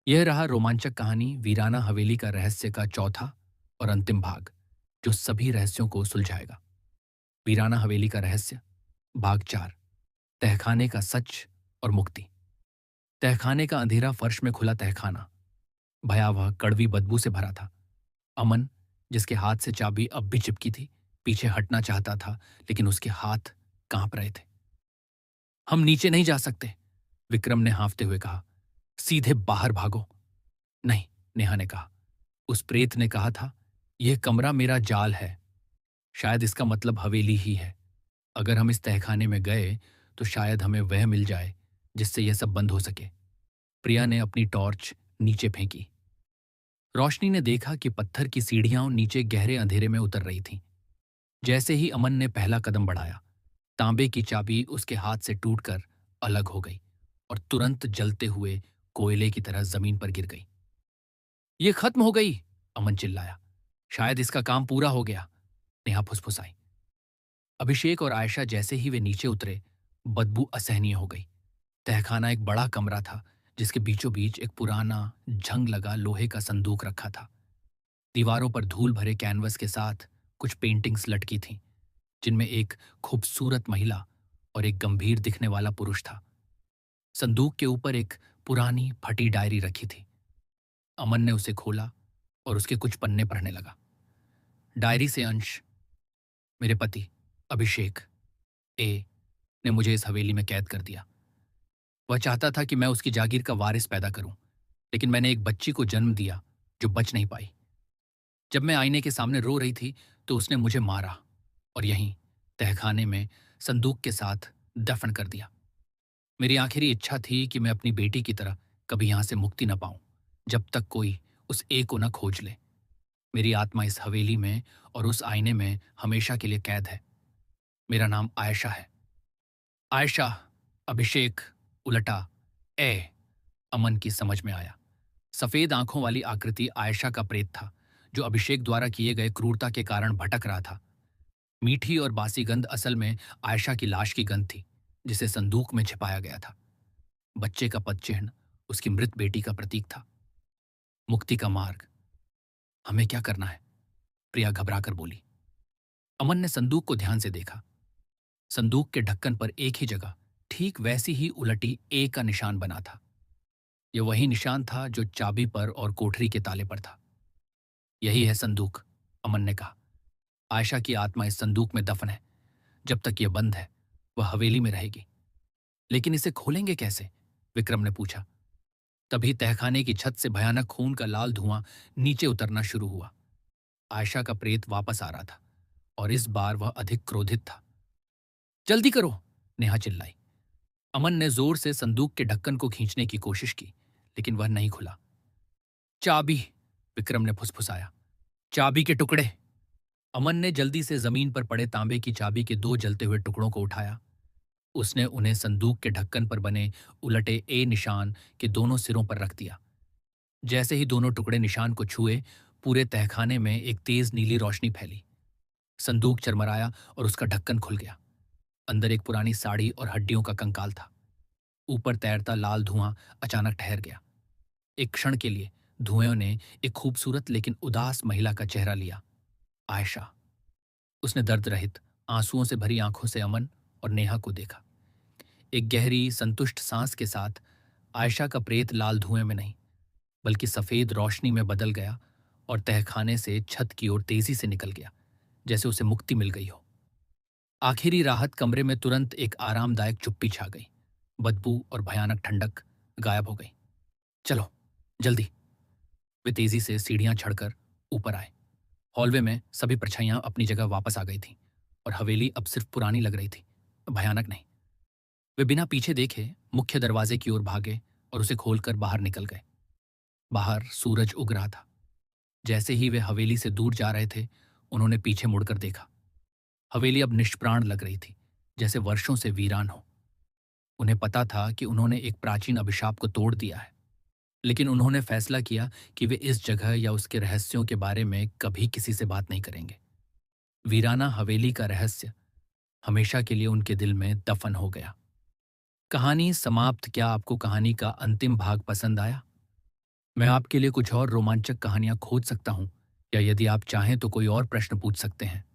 यह रहा रोमांचक कहानी वीराना हवेली का रहस्य का चौथा और अंतिम भाग, जो सभी रहस्यों को सुलझाएगा। वीराना हवेली का रहस्य, भाग 4। तहखाने का सच और मुक्ति। तहखाने का अंधेरा फर्श में खुला तहखाना भयावह कड़वी बदबू से भरा था। अमन, जिसके हाथ से चाबी अब भी चिपकी थी, पीछे हटना चाहता था, लेकिन उसके हाथ कांप रहे थे। हम नीचे नहीं जा सकते, विक्रम ने हाँफते हुए कहा। सीधे बाहर भागो। नहीं, नेहा ने कहा। उस प्रेत ने कहा था, यह कमरा मेरा जाल है। शायद इसका मतलब हवेली ही है। अगर हम इस तहखाने में गए तो शायद हमें वह मिल जाए जिससे यह सब बंद हो सके। प्रिया ने अपनी टॉर्च नीचे फेंकी। रोशनी ने देखा कि पत्थर की सीढ़ियां नीचे गहरे अंधेरे में उतर रही थीं। जैसे ही अमन ने पहला कदम बढ़ाया, तांबे की चाबी उसके हाथ से टूटकर अलग हो गई और तुरंत जलते हुए कोयले की तरह जमीन पर गिर गई। ये खत्म हो गई, अमन चिल्लाया। शायद इसका काम पूरा हो गया, नेहा फुसफुसाई। अभिषेक और आयशा जैसे ही वे नीचे उतरे, बदबू असहनीय हो गई। तहखाना एक बड़ा कमरा था, जिसके बीचों बीच एक पुराना जंग लगा लोहे का संदूक रखा था। दीवारों पर धूल भरे कैनवस के साथ कुछ पेंटिंग्स लटकी थीं, जिनमें एक खूबसूरत महिला और एक गंभीर दिखने वाला पुरुष था। संदूक के ऊपर एक पुरानी फटी डायरी रखी थी। अमन ने उसे खोला और उसके कुछ पन्ने पढ़ने लगा। डायरी से अंश, मेरे पति अभिषेक ए ने मुझे इस हवेली में कैद कर दिया। वह चाहता था कि मैं उसकी जागीर का वारिस पैदा करूं, लेकिन मैंने एक बच्ची को जन्म दिया जो बच नहीं पाई। जब मैं आईने के सामने रो रही थी तो उसने मुझे मारा और यहीं तहखाने में संदूक के साथ दफन कर दिया। मेरी आखिरी इच्छा थी कि मैं अपनी बेटी की तरह कभी यहां से मुक्ति न पाऊं, जब तक कोई उस ए को न खोज ले। मेरी आत्मा इस हवेली में और उस आईने में हमेशा के लिए कैद है। मेरा नाम आयशा है। आयशा, अभिषेक, उलटा, ए। अमन की समझ में आया। सफेद आंखों वाली आकृति आयशा का प्रेत था, जो अभिषेक द्वारा किए गए क्रूरता के कारण भटक रहा था। मीठी और बासी गंध असल में आयशा की लाश की गंध थी, जिसे संदूक में छिपाया गया था। बच्चे का पदचिह्न उसकी मृत बेटी का प्रतीक था। मुक्ति का मार्ग, हमें क्या करना है? प्रिया घबराकर बोली। अमन ने संदूक को ध्यान से देखा। संदूक के ढक्कन पर एक ही जगह ठीक वैसी ही उलटी ए का निशान बना था। यह वही निशान था जो चाबी पर और कोठरी के ताले पर था। यही है संदूक, अमन ने कहा। आयशा की आत्मा इस संदूक में दफन है। जब तक यह बंद है, वह हवेली में रहेगी। लेकिन इसे खोलेंगे कैसे? विक्रम ने पूछा। तभी तहखाने की छत से भयानक खून का लाल धुआं नीचे उतरना शुरू हुआ। आयशा का प्रेत वापस आ रहा था और इस बार वह अधिक क्रोधित था। जल्दी करो, नेहा चिल्लाई। अमन ने जोर से संदूक के ढक्कन को खींचने की कोशिश की, लेकिन वह नहीं खुला। चाबी, विक्रम ने फुसफुसाया। चाबी के टुकड़े। अमन ने जल्दी से जमीन पर पड़े तांबे की चाबी के दो जलते हुए टुकड़ों को उठाया। उसने उन्हें संदूक के ढक्कन पर बने उलटे ए निशान के दोनों सिरों पर रख दिया। जैसे ही दोनों टुकड़े निशान को छुए, पूरे तहखाने में एक तेज नीली रोशनी फैली। संदूक चरमराया और उसका ढक्कन खुल गया। अंदर एक पुरानी साड़ी और हड्डियों का कंकाल था। ऊपर तैरता लाल धुआं अचानक ठहर गया। एक क्षण के लिए धुएं ने एक खूबसूरत लेकिन उदास महिला का चेहरा लिया, आयशा। उसने दर्द रहित, आंसुओं से भरी आंखों से अमन और नेहा को देखा। एक गहरी संतुष्ट सांस के साथ आयशा का प्रेत लाल धुएं में नहीं, बल्कि सफेद रोशनी में बदल गया और तहखाने से छत की ओर तेजी से निकल गया, जैसे उसे मुक्ति मिल गई हो। आखिरी राहत कमरे में तुरंत एक आरामदायक चुप्पी छा गई। बदबू और भयानक ठंडक गायब हो गई। चलो, जल्दी। वे तेजी से सीढ़ियां चढ़कर ऊपर आए। हॉलवे में सभी परछाइयां अपनी जगह वापस आ गई थीं और हवेली अब सिर्फ पुरानी लग रही थी, भयानक नहीं। वे बिना पीछे देखे मुख्य दरवाजे की ओर भागे और उसे खोलकर बाहर निकल गए। बाहर सूरज उग रहा था। जैसे ही वे हवेली से दूर जा रहे थे, उन्होंने पीछे मुड़कर देखा। हवेली अब निष्प्राण लग रही थी, जैसे वर्षों से वीरान हो। उन्हें पता था कि उन्होंने एक प्राचीन अभिशाप को तोड़ दिया है, लेकिन उन्होंने फैसला किया कि वे इस जगह या उसके रहस्यों के बारे में कभी किसी से बात नहीं करेंगे। वीराना हवेली का रहस्य हमेशा के लिए उनके दिल में दफन हो गया। कहानी समाप्त। क्या आपको कहानी का अंतिम भाग पसंद आया? मैं आपके लिए कुछ और रोमांचक कहानियां खोज सकता हूं, या यदि आप चाहें तो कोई और प्रश्न पूछ सकते हैं।